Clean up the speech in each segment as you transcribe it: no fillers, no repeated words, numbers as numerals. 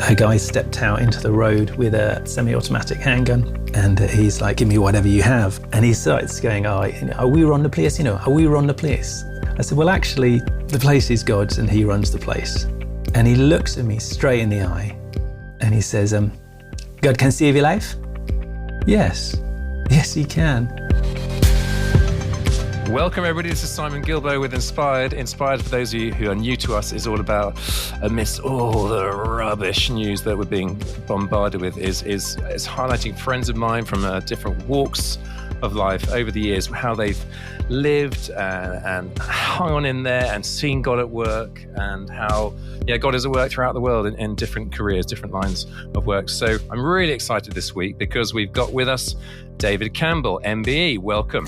a guy stepped out into the road with a semi-automatic handgun, and he's like, "Give me whatever you have." And he starts going, "Are we run the place? Are we run the place?" I said, "Well, actually, the place is God's and he runs the place." And he looks at me straight in the eye and he says, "God can save your life?" Yes, he can. Welcome everybody, this is Simon Gilbo with Inspired. Inspired, for those of you who are new to us, is all about, amidst all the rubbish news that we're being bombarded with, is highlighting friends of mine from different walks of life over the years, how they've lived and hung on in there and seen God at work, and how God is at work throughout the world in different careers, different lines of work. So I'm really excited this week because we've got with us David Campbell, MBE. Welcome.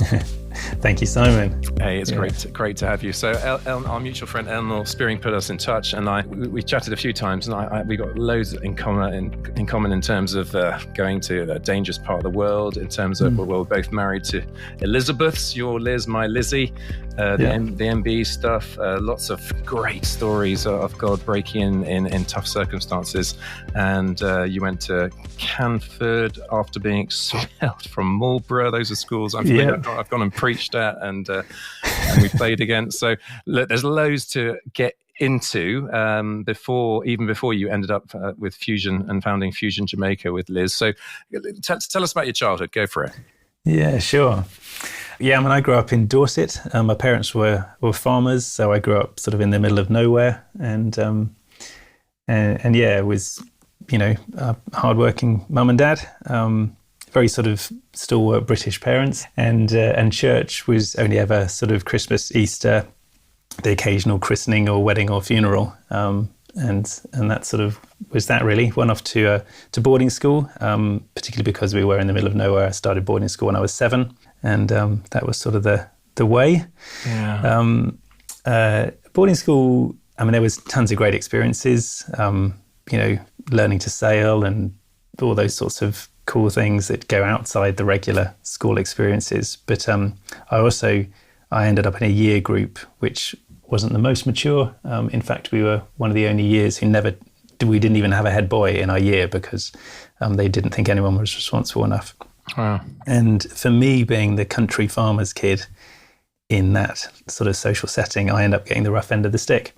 Thank you, Simon. Hey, it's great to have you. So our mutual friend Eleanor Spearing put us in touch, and we chatted a few times, and we got loads in common in terms of going to a dangerous part of the world, in terms of we're both married to Elizabeths, your Liz, my Lizzie, the MBE stuff, lots of great stories of God breaking in tough circumstances. And you went to Canford after being expelled from Marlborough. Those are schools I've gone and preached at, and we played against. So look, there's loads to get into before you ended up with Fusion and founding Fusion Jamaica with Liz. So tell us about your childhood. Go for it. Yeah, sure. Yeah, I grew up in Dorset. My parents were farmers, so I grew up sort of in the middle of nowhere, and it was a hardworking mum and dad. Very sort of stalwart British parents, and church was only ever sort of Christmas, Easter, the occasional christening or wedding or funeral, and that sort of was that really. Went off to boarding school, particularly because we were in the middle of nowhere. I started boarding school when I was 7, and that was sort of the way. Yeah. Boarding school, there was tons of great experiences. Learning to sail and all those sorts of cool things that go outside the regular school experiences. But I ended up in a year group which wasn't the most mature. In fact, we were one of the only years we didn't even have a head boy in our year because they didn't think anyone was responsible enough. Wow. And for me, being the country farmer's kid in that sort of social setting, I ended up getting the rough end of the stick.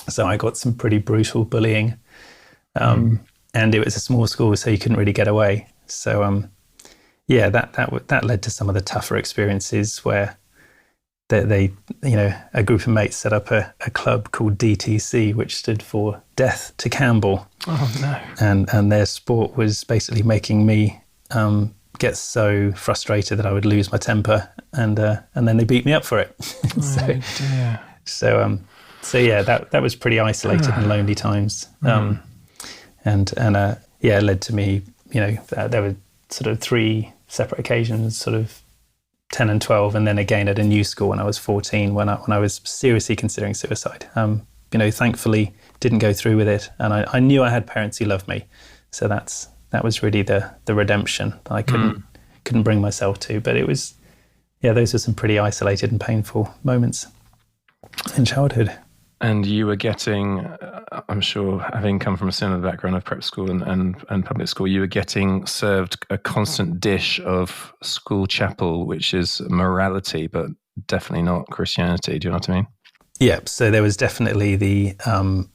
So I got some pretty brutal bullying. And it was a small school, so you couldn't really get away. So, that led to some of the tougher experiences where they a group of mates set up a club called DTC, which stood for Death to Campbell. Oh no! And their sport was basically making me get so frustrated that I would lose my temper, and then they beat me up for it. That was pretty isolated and lonely times. It led to me, there were sort of 3 separate occasions, sort of 10 and 12, and then again at a new school when I was 14, when I was seriously considering suicide. Thankfully didn't go through with it, and I knew I had parents who loved me, so that was really the redemption that I couldn't bring myself to. But it was, those were some pretty isolated and painful moments in childhood. And you were getting, I'm sure, having come from a similar background of prep school and public school, you were getting served a constant dish of school chapel, which is morality, but definitely not Christianity. Do you know what I mean? Yeah. So there was definitely the, I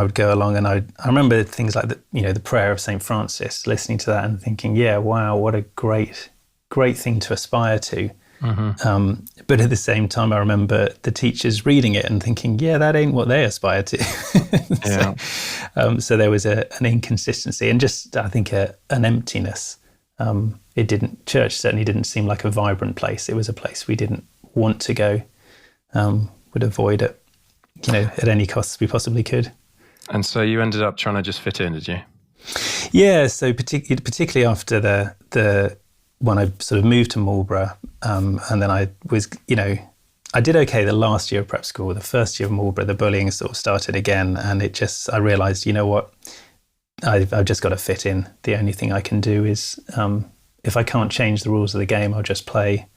would go along, and I remember things like the prayer of St. Francis, listening to that and thinking, wow, what a great thing to aspire to. Mm-hmm. But at the same time, I remember the teachers reading it and thinking, that ain't what they aspire to. So there was an inconsistency and just, I think, an emptiness. Church certainly didn't seem like a vibrant place. It was a place we didn't want to go, would avoid it, at any cost we possibly could. And so you ended up trying to just fit in, did you? Yeah, so particularly after the when I sort of moved to Marlborough, and then I was, I did okay the last year of prep school. The first year of Marlborough, the bullying sort of started again, and I realised, I've just got to fit in. The only thing I can do is, if I can't change the rules of the game, I'll just play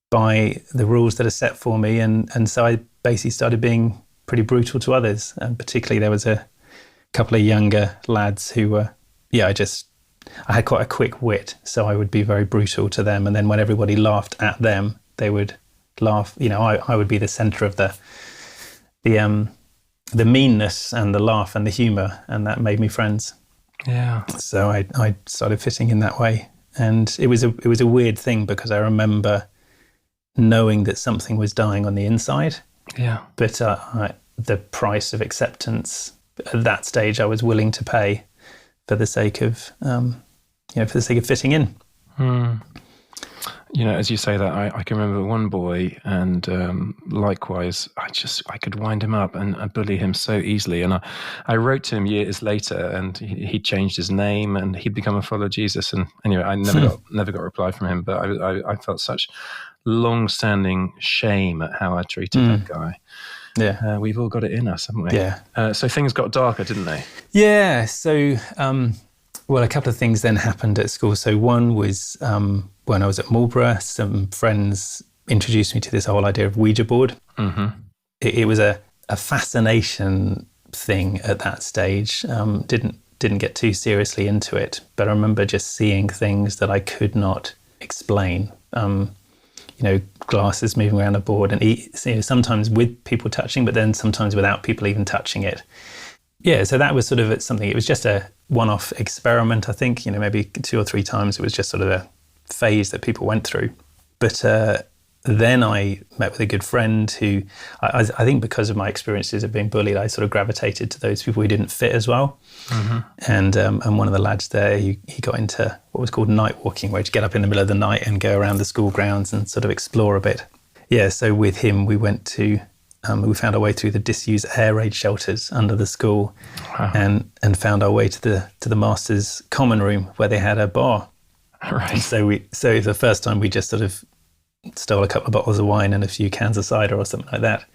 by the rules that are set for me. And so I basically started being pretty brutal to others, and particularly there was a couple of younger lads who were, I had quite a quick wit, so I would be very brutal to them. And then when everybody laughed at them, they would laugh. I would be the centre of the meanness and the laugh and the humour, and that made me friends. Yeah. So I started fitting in that way, and it was a weird thing because I remember knowing that something was dying on the inside. Yeah. But the price of acceptance at that stage, I was willing to pay for the sake of fitting in. As you say that, I can remember one boy, and likewise, I could wind him up and bully him so easily. And I wrote to him years later, and he changed his name, and he'd become a follower of Jesus. And anyway, I never got a reply from him, but I felt such long-standing shame at how I treated that guy. Yeah, we've all got it in us, haven't we? Yeah. So things got darker, didn't they? Yeah. So, a couple of things then happened at school. So one was when I was at Marlborough, some friends introduced me to this whole idea of Ouija board. Mm-hmm. It was a fascination thing at that stage. Didn't get too seriously into it, but I remember just seeing things that I could not explain. Glasses moving around a board, and sometimes with people touching, but then sometimes without people even touching it. Yeah, so that was sort of something. It was just a one-off experiment, I think. Maybe 2 or 3 times. It was just sort of a phase that people went through. But then I met with a good friend who, I think because of my experiences of being bullied, I sort of gravitated to those people who didn't fit as well. Mm-hmm. And one of the lads there, he got into what was called night walking, where you get up in the middle of the night and go around the school grounds and sort of explore a bit. Yeah, so with him, we went to, we found our way through the disused air raid shelters under the school. Wow. and found our way to the master's common room where they had a bar. Right. And so the first time we just sort of stole a couple of bottles of wine and a few cans of cider or something like that.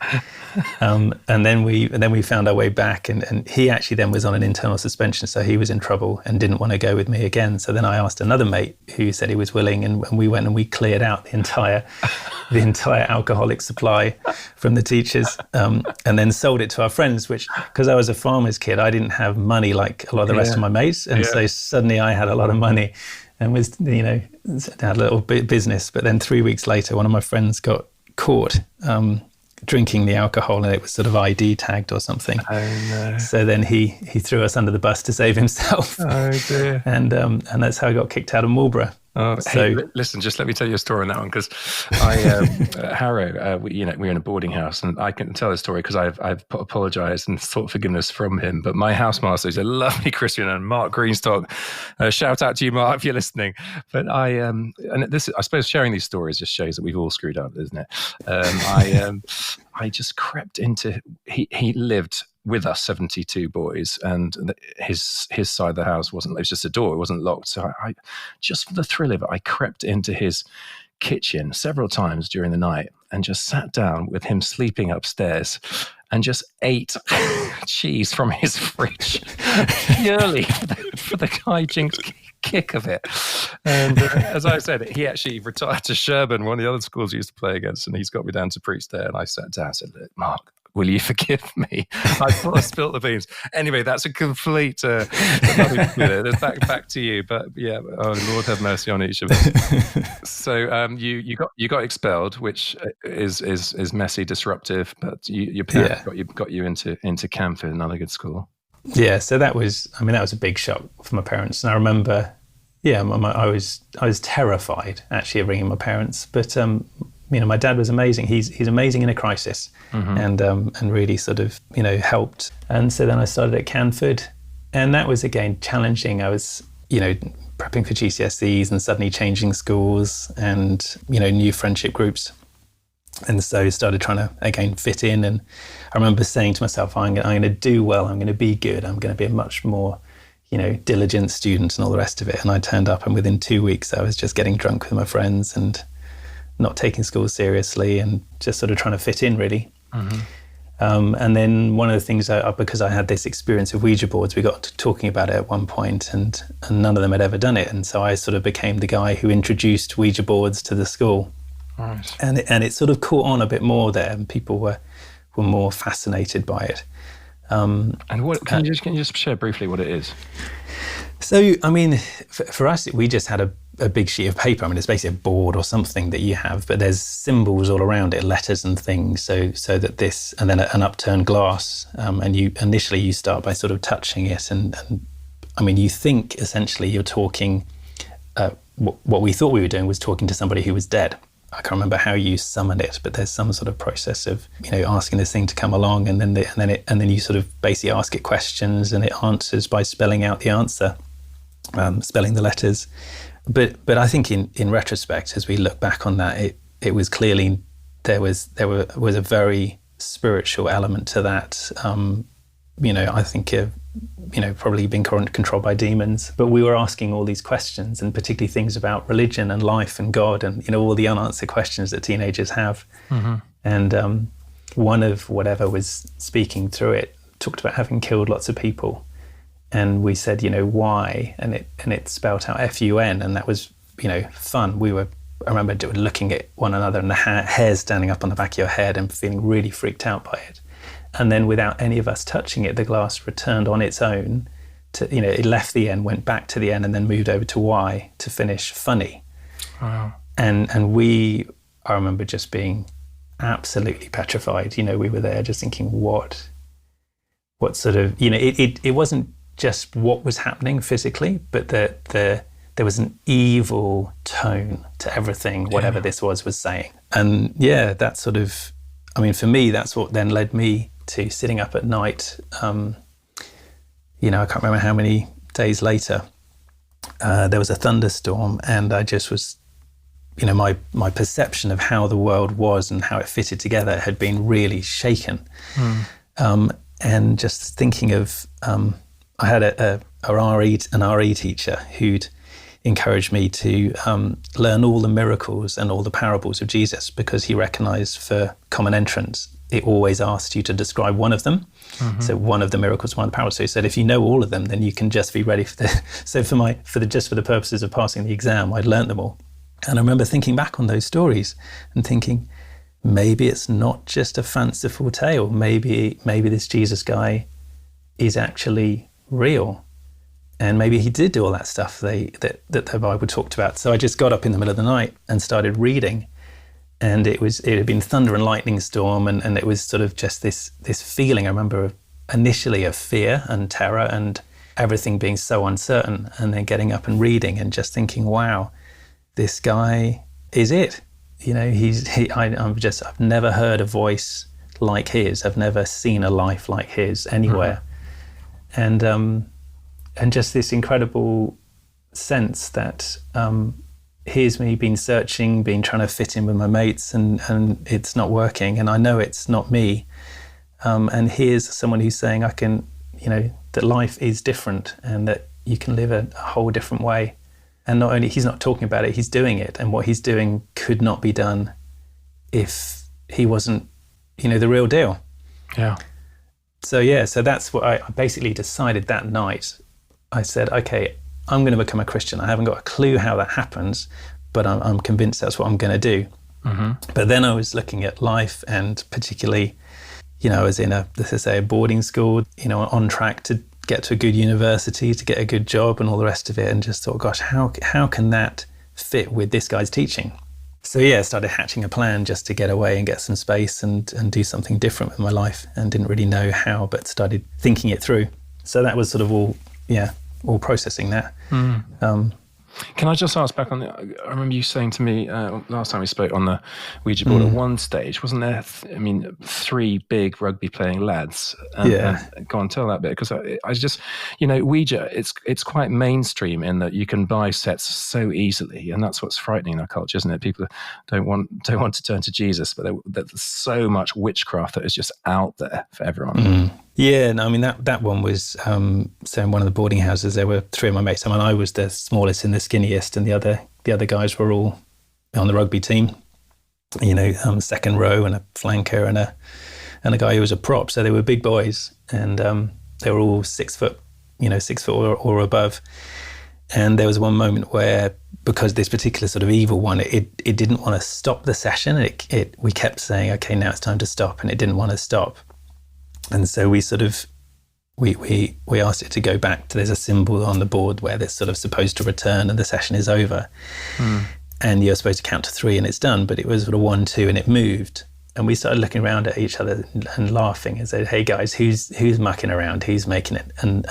And then we found our way back, and he actually then was on an internal suspension, so he was in trouble and didn't want to go with me again. So then I asked another mate who said he was willing, and we went and we cleared out the entire alcoholic supply from the teachers, and then sold it to our friends, which, because I was a farmer's kid, I didn't have money like a lot of the rest of my mates. And so suddenly I had a lot of money and was, had a little bit business. But then 3 weeks later, one of my friends got caught drinking the alcohol, and it was sort of ID tagged or something. Oh no. So then he threw us under the bus to save himself. Oh dear. And that's how I got kicked out of Marlborough. Oh, so, hey, listen, just let me tell you a story on that one, because Harrow, we're in a boarding house, and I can tell this story because I've apologised and sought forgiveness from him. But my housemaster is a lovely Christian, and Mark Greenstock, shout out to you, Mark, if you're listening. But I suppose sharing these stories just shows that we've all screwed up, isn't it? I just crept into. He lived with us 72 boys, and his side of the house it was just a door, it wasn't locked. So I just for the thrill of it, I crept into his kitchen several times during the night and just sat down with him sleeping upstairs and just ate cheese from his fridge purely for the hijinks kick of it. And as I said, he actually retired to Sherburn, one of the other schools he used to play against, and he's got me down to preach there. And I sat down and said, "Look, Mark, will you forgive me? I thought I spilt the beans." Anyway, that's a complete back to you. But yeah, oh, Lord have mercy on each of us. So you got expelled, which is messy, disruptive. But your parents got you into Campbell, another good school. Yeah, so that was a big shock for my parents, and I remember, I was terrified actually of ringing my parents, but. My dad was amazing. He's amazing in a crisis, mm-hmm. and really sort of helped. And so then I started at Canford, and that was again challenging. I was prepping for GCSEs and suddenly changing schools and new friendship groups, and so started trying to again fit in. And I remember saying to myself, I'm going to do well. I'm going to be good. I'm going to be a much more diligent student and all the rest of it. And I turned up, and within 2 weeks I was just getting drunk with my friends and not taking school seriously and just sort of trying to fit in, really. Mm-hmm. And then one of the things, because I had this experience of Ouija boards, we got to talking about it at one point, and none of them had ever done it. And so I sort of became the guy who introduced Ouija boards to the school. Right. And it sort of caught on a bit more there, and people were more fascinated by it. And what can you just share briefly what it is? So, I mean, for us, we just had a big sheet of paper. I mean, it's basically a board or something that you have, but there's symbols all around it, letters and things. So that this, and then an upturned glass, and you start by sort of touching it, and I mean, you think essentially you're talking. What we thought we were doing was talking to somebody who was dead. I can't remember how you summon it, but there's some sort of process of, asking this thing to come along, and then you sort of basically ask it questions, and it answers by spelling out the answer, spelling the letters. But I think in retrospect, as we look back on that, it was clearly there was a very spiritual element to that. I think probably being controlled by demons, but we were asking all these questions, and particularly things about religion and life and God, and all the unanswered questions that teenagers have. Mm-hmm. And one of whatever was speaking through it talked about having killed lots of people, and we said, why, and it spelt out FUN, and that was fun. I remember looking at one another, and the hairs standing up on the back of your head, and feeling really freaked out by it. And then without any of us touching it, the glass returned on its own to, it left the N, went back to the N, and then moved over to Y to finish funny. Wow. And I remember just being absolutely petrified. We were there just thinking, what sort of, it wasn't just what was happening physically, but there was an evil tone to everything, whatever this was saying. And that sort of, I mean, for me, that's what then led me to sitting up at night. I can't remember how many days later, there was a thunderstorm, and I just was, my perception of how the world was and how it fitted together had been really shaken. And just thinking of, I had an RE teacher who'd encouraged me to learn all the miracles and all the parables of Jesus, because he recognized for common entrance, it always asked you to describe one of them. Mm-hmm. So one of the miracles, one of the parables. So he said, if you know all of them, then you can just be ready for the. So for the purposes of passing the exam, I'd learnt them all. And I remember thinking back on those stories and thinking, maybe it's not just a fanciful tale. Maybe this Jesus guy is actually real. And maybe he did do all that stuff that the Bible talked about. So I just got up in the middle of the night and started reading. And it had been thunder and lightning storm, and it was sort of just this feeling, I remember, initially of fear and terror and everything being so uncertain, and then getting up and reading and just thinking, wow, this guy is it. I've never heard a voice like his. I've never seen a life like his anywhere. Mm-hmm. And just this incredible sense that here's me been searching, been trying to fit in with my mates, and it's not working, and I know it's not me. And here's someone who's saying I can, that life is different, and that you can live a whole different way. And not only, he's not talking about it, he's doing it, and what he's doing could not be done if he wasn't, the real deal. Yeah. So that's what I basically decided that night. I said, okay, I'm going to become a Christian. I haven't got a clue how that happens, but I'm convinced that's what I'm going to do. Mm-hmm. But then I was looking at life, and particularly, I was in a boarding school, on track to get to a good university, to get a good job and all the rest of it, and just thought, gosh, how can that fit with this guy's teaching? So I started hatching a plan just to get away and get some space and do something different with my life, and didn't really know how, but started thinking it through. So that was sort of all processing that. Can I just ask back on I remember you saying to me last time we spoke on the Ouija board, at one stage, wasn't there, 3 big rugby playing lads? Go on, tell that bit, because I just, Ouija, it's quite mainstream in that you can buy sets so easily, and that's what's frightening in our culture, isn't it? People don't want to turn to Jesus, but there's so much witchcraft that is just out there for everyone. Mm. Yeah, no, that one was, so in one of the boarding houses, there were 3 of my mates. I was the smallest and the skinniest, and the other guys were all on the rugby team, second row, and a flanker, and a guy who was a prop. So they were big boys, and they were all 6 foot, 6 foot or above. And there was one moment where, because this particular sort of evil one, it didn't want to stop the session. We kept saying, okay, now it's time to stop, and it didn't want to stop. And so we sort of, we asked it to go back to, there's a symbol on the board where it's sort of supposed to return and the session is over. And you're supposed to count to 3 and it's done, but it was sort of 1, 2 and it moved. And we started looking around at each other and laughing and said, hey guys, who's mucking around? Who's making it? And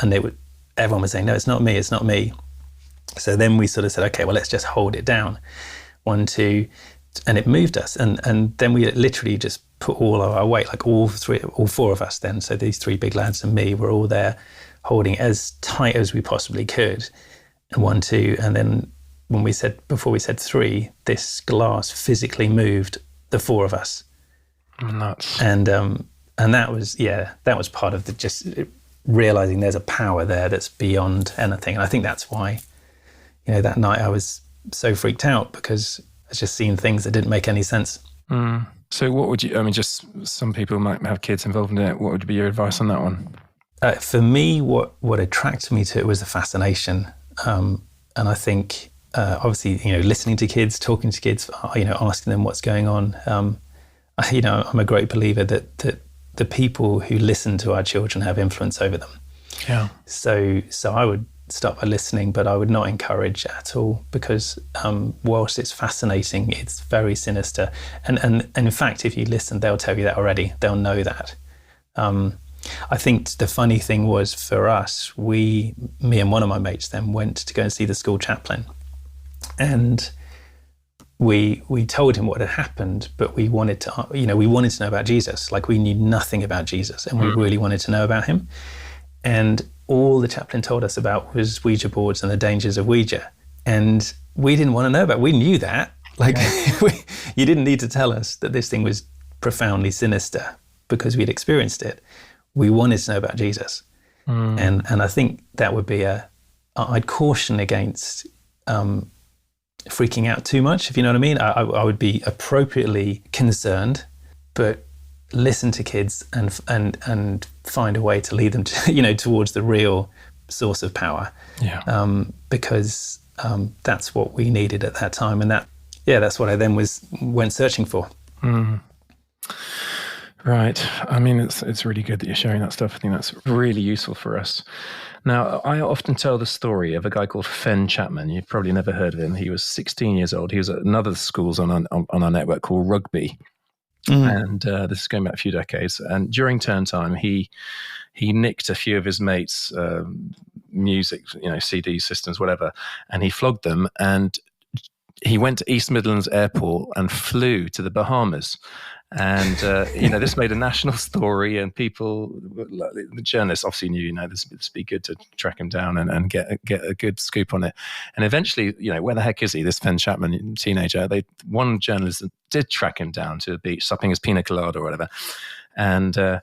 everyone was saying, no, it's not me, it's not me. So then we sort of said, okay, well, let's just hold it down. 1, 2, and it moved us. And then we literally just put all of our weight, like all 4 of us then, so these 3 big lads and me, were all there holding as tight as we possibly could. And 1, 2, and then before we said 3, this glass physically moved the 4 of us. Nuts. And that was part of the just realizing there's a power there that's beyond anything. And I think that's why, that night I was so freaked out, because I was just seeing things that didn't make any sense. So what would you, just some people might have kids involved in it. What would be your advice on that one? For me, what attracted me to it was the fascination. And I think, obviously, listening to kids, talking to kids, asking them what's going on. I'm a great believer that the people who listen to our children have influence over them. Yeah. So I would start by listening, but I would not encourage at all, because whilst it's fascinating, it's very sinister. And in fact, if you listen, they'll tell you that already. They'll know that. I think the funny thing was, for us, me and one of my mates then went to go and see the school chaplain. And we told him what had happened, but we wanted to know about Jesus. Like, we knew nothing about Jesus, and we really wanted to know about him. And all the chaplain told us about was Ouija boards and the dangers of Ouija. And we didn't want to know about it. We knew that. Like, you didn't need to tell us that this thing was profoundly sinister, because we'd experienced it. We wanted to know about Jesus. And I think that would be I'd caution against freaking out too much, if you know what I mean. I would be appropriately concerned, but listen to kids and find a way to lead them to, towards the real source of power. Yeah. Because that's what we needed at that time, and that's what I then went searching for. Right. It's really good that you're sharing that stuff. I think that's really useful for us. Now, I often tell the story of a guy called Fen Chapman. You've probably never heard of him. He was 16 years old. He was at another schools on our network called Rugby. And this is going back a few decades. And during term time, he nicked a few of his mates' music, CD systems, whatever, and he flogged them. And he went to East Midlands Airport and flew to the Bahamas. And, this made a national story, and people, the journalists obviously knew, this would be good to track him down and get a good scoop on it. And eventually, where the heck is he, this Fen Chapman teenager? One journalist did track him down to the beach, supping his pina colada or whatever. And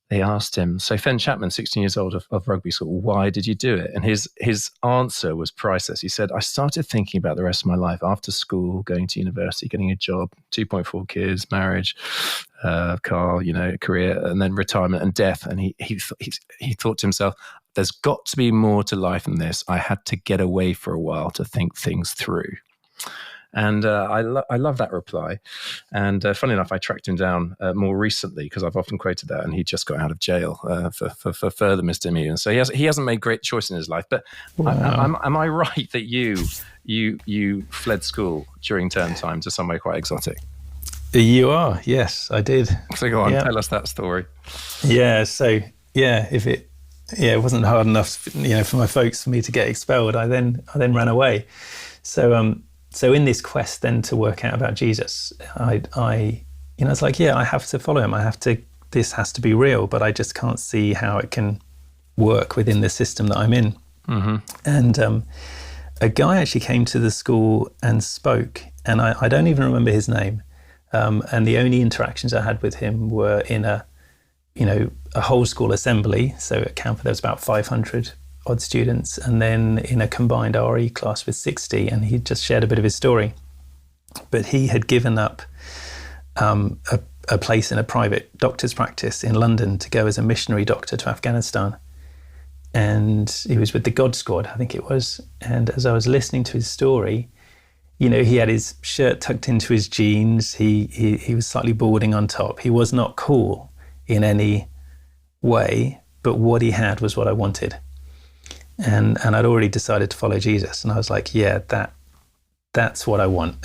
they asked him, so Fen Chapman, 16 years old of Rugby School, why did you do it? And his answer was priceless. He said, I started thinking about the rest of my life after school, going to university, getting a job, 2.4 kids, marriage, car, career, and then retirement and death. And he thought to himself, there's got to be more to life than this. I had to get away for a while to think things through. And I love that reply. And funny enough, I tracked him down more recently, because I've often quoted that, and he just got out of jail for further misdemeanors. So he hasn't made great choice in his life. But wow. Am I right that you fled school during term time to somewhere quite exotic? You are, yes, I did. So go on, tell us that story. Yeah, so it wasn't hard enough, for me to get expelled. I then ran away. So in this quest then to work out about Jesus, it's like, I have to follow him. This has to be real, but I just can't see how it can work within the system that I'm in. Mm-hmm. And a guy actually came to the school and spoke, and I don't even remember his name. And the only interactions I had with him were in a whole school assembly. So at Campbell, there was about 500 odd students, and then in a combined RE class with 60, and he just shared a bit of his story. But he had given up a place in a private doctor's practice in London to go as a missionary doctor to Afghanistan. And he was with the God Squad, I think it was. And as I was listening to his story, he had his shirt tucked into his jeans. He was slightly balding on top. He was not cool in any way, but what he had was what I wanted. And I'd already decided to follow Jesus. And I was like, yeah, that's what I want.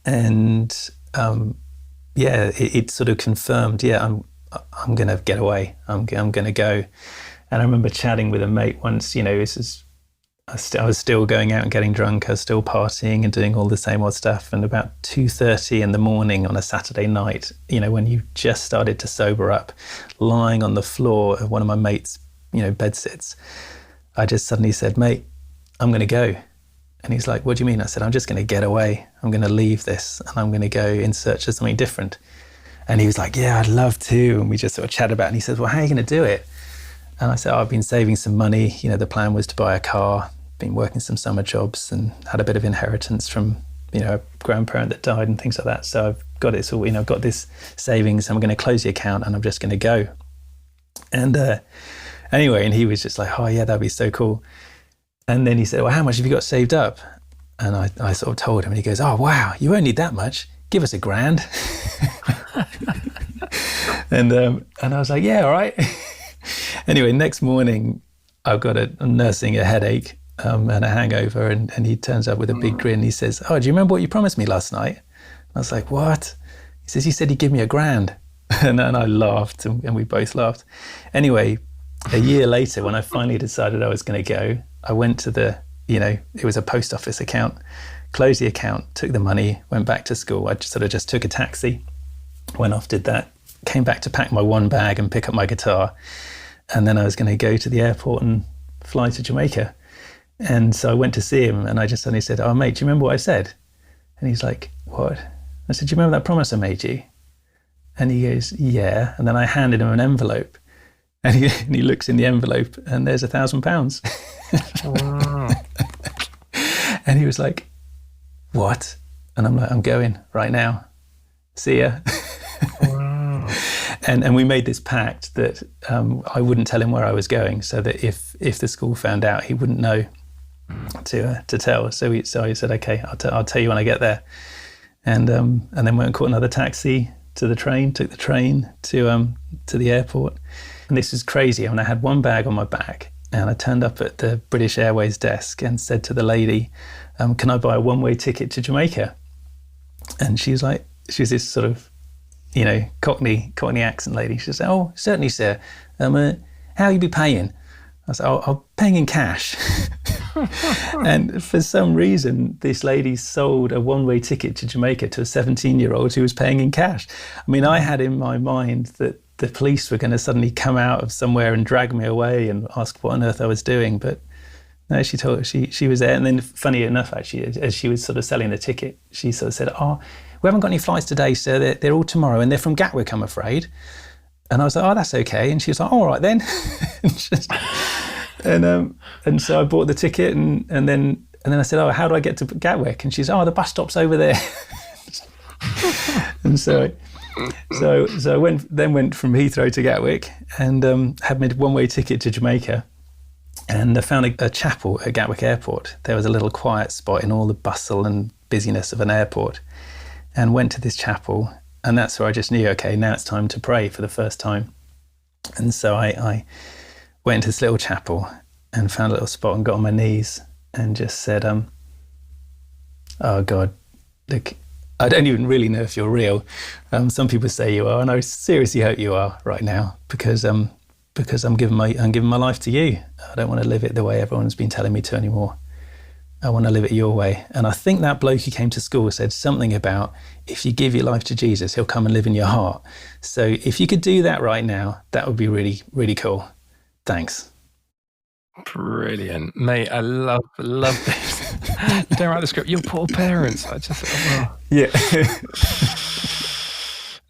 And it sort of confirmed, I'm going to get away. I'm going to go. And I remember chatting with a mate once, I was still going out and getting drunk. I was still partying and doing all the same old stuff. And about 2:30 in the morning on a Saturday night, when you just started to sober up, lying on the floor of one of my mates' bed sits, I just suddenly said, mate, I'm going to go. And he's like, what do you mean? I said, I'm just going to get away. I'm going to leave this and I'm going to go in search of something different. And he was like, yeah, I'd love to. And we just sort of chatted about it. And he says, well, how are you going to do it? And I said, I've been saving some money. The plan was to buy a car, been working some summer jobs and had a bit of inheritance from, a grandparent that died and things like that. So I've got it. So, I've got this savings. I'm going to close the account and I'm just going to go. And anyway, and he was just like, oh yeah, that'd be so cool. And then he said, well, how much have you got saved up? And I sort of told him, and he goes, oh, wow, you won't need that much. Give us $1,000. And I was like, yeah, all right. Anyway, next morning, I'm nursing a headache and a hangover, and he turns up with a big grin. He says, oh, do you remember what you promised me last night? I was like, what? He says, you said he'd give me $1,000. And I laughed, and we both laughed. Anyway, a year later, when I finally decided I was going to go, I went to it was a post office account, closed the account, took the money, went back to school. I just took a taxi, went off, did that, came back to pack my one bag and pick up my guitar. And then I was going to go to the airport and fly to Jamaica. And so I went to see him and I just suddenly said, oh, mate, do you remember what I said? And he's like, what? I said, do you remember that promise I made you? And he goes, yeah. And then I handed him an envelope. And he looks in the envelope and there's £1,000. Wow. And he was like, what? And I'm like, I'm going right now. See ya. Wow. And we made this pact that I wouldn't tell him where I was going, so that if the school found out, he wouldn't know to tell. So I said, okay, I'll tell you when I get there. And then went and caught another taxi to the train, took the train to the airport. And this was crazy. I had one bag on my back and I turned up at the British Airways desk and said to the lady, can I buy a one-way ticket to Jamaica? And she was this sort of, Cockney accent lady. She said, oh, certainly, sir. How will you be paying? I said, oh, I'm paying in cash. And for some reason, this lady sold a one-way ticket to Jamaica to a 17-year-old who was paying in cash. I had in my mind that the police were going to suddenly come out of somewhere and drag me away and ask what on earth I was doing. But no, she was there. And then funny enough, actually, as she was sort of selling the ticket, she sort of said, oh, we haven't got any flights today, sir. They're all tomorrow and they're from Gatwick, I'm afraid. And I was like, oh, that's okay. And she was like, all right then. And so I bought the ticket and then I said, oh, how do I get to Gatwick? And she's, oh, the bus stop's over there. And so I went from Heathrow to Gatwick and had made a one-way ticket to Jamaica. And I found a chapel at Gatwick Airport. There was a little quiet spot in all the bustle and busyness of an airport, and went to this chapel. And that's where I just knew, okay, now it's time to pray for the first time. And so I went into this little chapel and found a little spot and got on my knees and just said, oh God, look, I don't even really know if you're real. Some people say you are, and I seriously hope you are right now, because I'm giving my life to you. I don't want to live it the way everyone's been telling me to anymore. I want to live it your way. And I think that bloke who came to school said something about, if you give your life to Jesus, he'll come and live in your heart. So if you could do that right now, that would be really, really cool. Thanks. Brilliant. Mate, I love this. You don't write the script. Your poor parents. Yeah.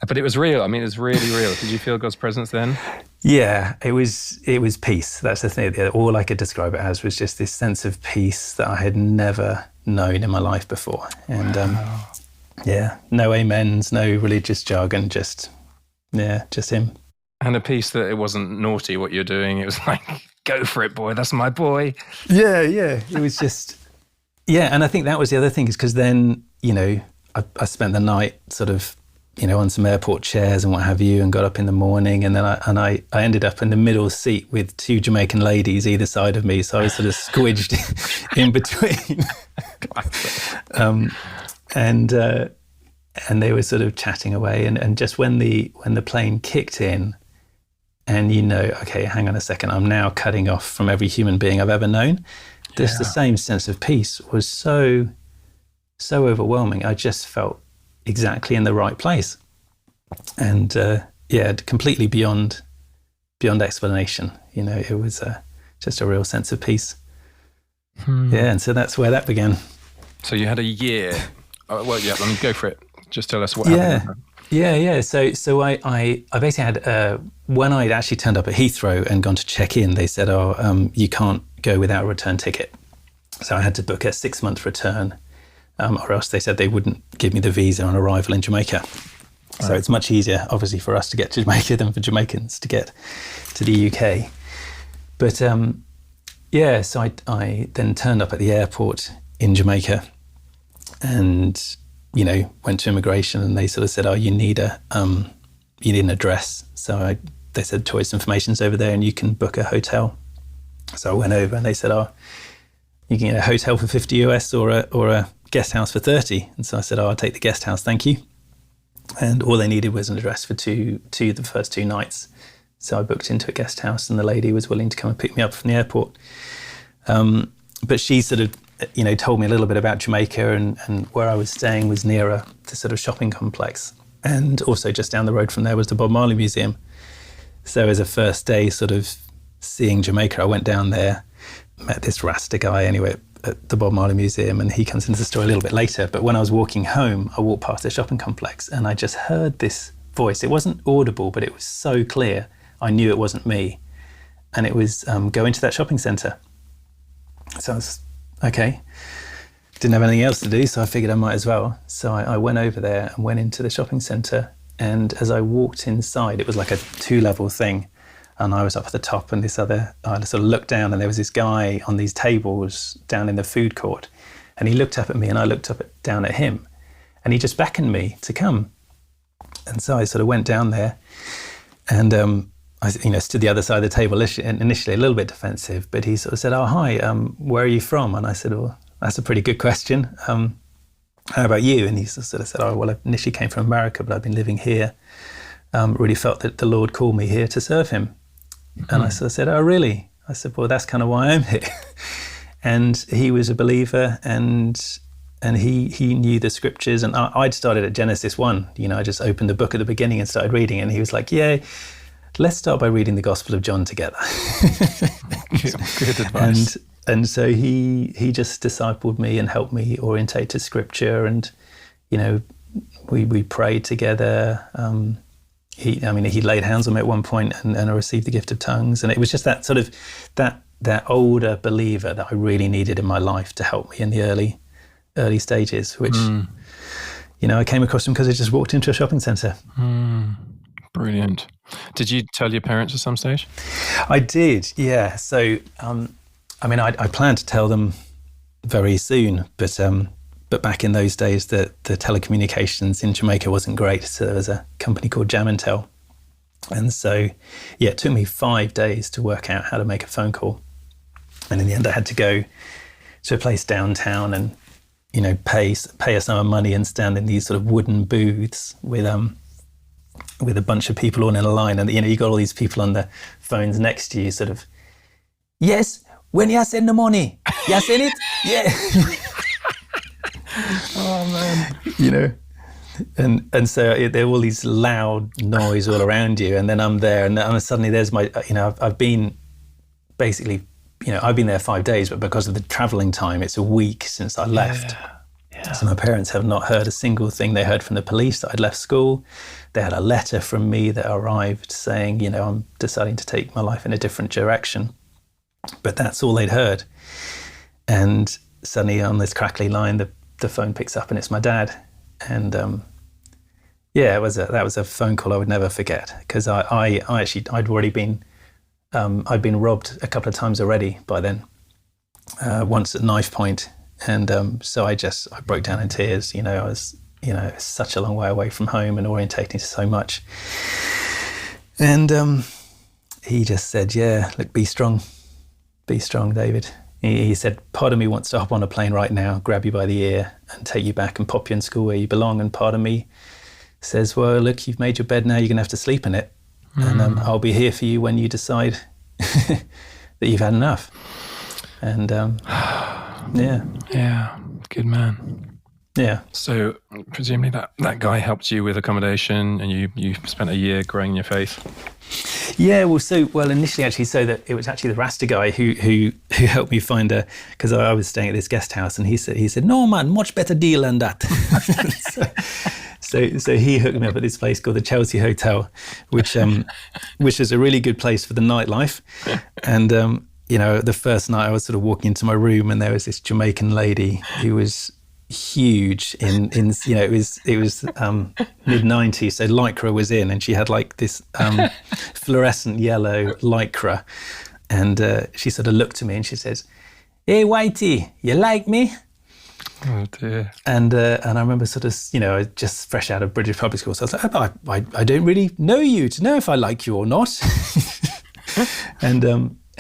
But it was real. It was really real. Did you feel God's presence then? Yeah, it was peace. That's the thing. All I could describe it as was just this sense of peace that I had never known in my life before. And no amens, no religious jargon, just him. And a peace that it wasn't naughty what you're doing. It was like, go for it, boy. That's my boy. Yeah. It was just, and I think that was the other thing, is because then, I spent the night sort of on some airport chairs and what have you, and got up in the morning, and then I ended up in the middle seat with two Jamaican ladies either side of me, so I was sort of squidged in between. And they were sort of chatting away, and just when the plane kicked in, and okay, hang on a second, I'm now cutting off from every human being I've ever known. Just the same sense of peace was so overwhelming. I just felt exactly in the right place, and completely beyond explanation. It was just a real sense of peace. And so that's where that began. So you had a year. Let me go for it. Just tell us what happened. So I basically had when I'd actually turned up at Heathrow and gone to check in, they said, you can't go without a return ticket. So I had to book a 6-month return. Or else they said they wouldn't give me the visa on arrival in Jamaica. So it's much easier, obviously, for us to get to Jamaica than for Jamaicans to get to the UK. But so I then turned up at the airport in Jamaica and, went to immigration, and they sort of said, you need an address. So they said, choice information's over there and you can book a hotel. So I went over and they said, you can get a hotel for $50 US or a guest house for 30. And so I said, I'll take the guest house, thank you. And all they needed was an address for the first 2 nights. So I booked into a guest house, and the lady was willing to come and pick me up from the airport. But she sort of, told me a little bit about Jamaica, and where I was staying was near the sort of shopping complex. And also just down the road from there was the Bob Marley Museum. So as a first day sort of seeing Jamaica, I went down there, met this Rasta guy anyway at the Bob Marley Museum, and he comes into the story a little bit later. But when I was walking home, I walked past the shopping complex and I just heard this voice. It wasn't audible, but it was so clear. I knew it wasn't me. And it was, go into that shopping centre. So I was, okay. Didn't have anything else to do, so I figured I might as well. So I went over there and went into the shopping centre. And as I walked inside, it was like a 2-level thing. And I was up at the top, and I sort of looked down, and there was this guy on these tables down in the food court. And he looked up at me, and I looked down at him. And he just beckoned me to come. And so I sort of went down there, and I stood the other side of the table, initially a little bit defensive, but he sort of said, hi, where are you from? And I said, well, that's a pretty good question. How about you? And he sort of said, I initially came from America, but I've been living here. Really felt that the Lord called me here to serve him. And I sort of said, oh, really? I said, well, that's kind of why I'm here. And he was a believer, and he knew the scriptures. And I'd started at Genesis 1. I just opened the book at the beginning and started reading. And he was like, yeah, let's start by reading the Gospel of John together. Good advice. And so he just discipled me and helped me orientate to scripture. And, we prayed together. He laid hands on me at one point, and I received the gift of tongues. And it was just that sort of that older believer that I really needed in my life to help me in the early stages, which, I came across him because I just walked into a shopping centre. Brilliant. Did you tell your parents at some stage? I did, yeah. So, I planned to tell them very soon, but back in those days, the telecommunications in Jamaica wasn't great. So there was a company called Jamaica. And so, it took me 5 days to work out how to make a phone call. And in the end, I had to go to a place downtown and, pay a sum of money and stand in these sort of wooden booths with a bunch of people all in a line. And, you got all these people on the phones next to you sort of, yes, when you send the money, you send it? Yeah. Oh man, and so there are all these loud noise all around you, and then I'm there, and suddenly there's my, I've been basically, I've been there 5 days, but because of the traveling time, it's a week since I left. Yeah. So my parents have not heard a single thing. They heard from the police that I'd left school. They had a letter from me that arrived saying, I'm deciding to take my life in a different direction. But that's all they'd heard. And suddenly on this crackly line, the phone picks up, and it's my dad. And that was a phone call I would never forget, because I'd already been I'd been robbed a couple of times already by then. Once at knife point, and so I broke down in tears. I was you know, it's such a long way away from home and orientating to so much. And he just said, yeah, look, be strong, David. He said, part of me wants to hop on a plane right now, grab you by the ear and take you back and pop you in school where you belong. And part of me says, well, look, you've made your bed now, you're going to have to sleep in it. And I'll be here for you when you decide that you've had enough. And yeah, good man. Yeah. So presumably that guy helped you with accommodation, and you spent a year growing your faith. Yeah, well, initially actually, so that it was actually the Rasta guy who helped me find because I was staying at this guest house, and he said, no man, much better deal than that. So he hooked me up at this place called the Chelsea Hotel, which is a really good place for the nightlife. And you know, the first night I was sort of walking into my room, and there was this Jamaican lady who was huge in you know, it was mid-90s, so lycra was in, and she had like this fluorescent yellow lycra, and she sort of looked at me and she says, hey Whitey, you like me? Oh dear. And I remember sort of, you know, just fresh out of British public school, so I was like, I don't really know you to know if I like you or not.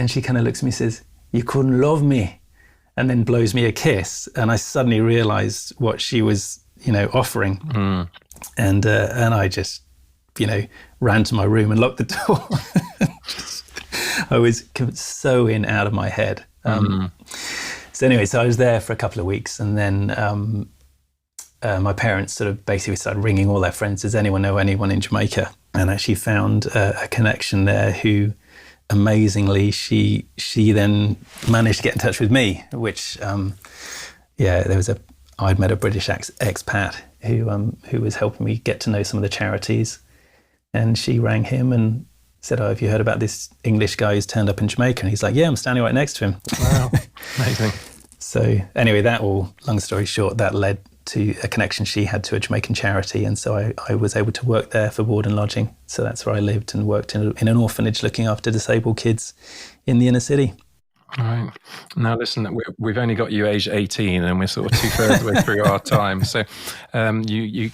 And she kind of looks at me and says, you couldn't love me, and then blows me a kiss, and I suddenly realised what she was, you know, offering, and I just, you know, ran to my room and locked the door. I was so out of my head. So anyway, so I was there for a couple of weeks, and then my parents sort of basically started ringing all their friends. Does anyone know anyone in Jamaica? And actually found a connection there who, amazingly, she then managed to get in touch with me, which, I'd met a British expat who was helping me get to know some of the charities, and she rang him and said, oh, have you heard about this English guy who's turned up in Jamaica? And he's like, yeah, I'm standing right next to him. Wow, amazing. So anyway, long story short, that led to a connection she had to a Jamaican charity, and so I was able to work there for board and lodging. So that's where I lived and worked in an orphanage looking after disabled kids in the inner city. All right. Now listen, we've only got you age 18, and we're sort of 2/3 way through our time. So you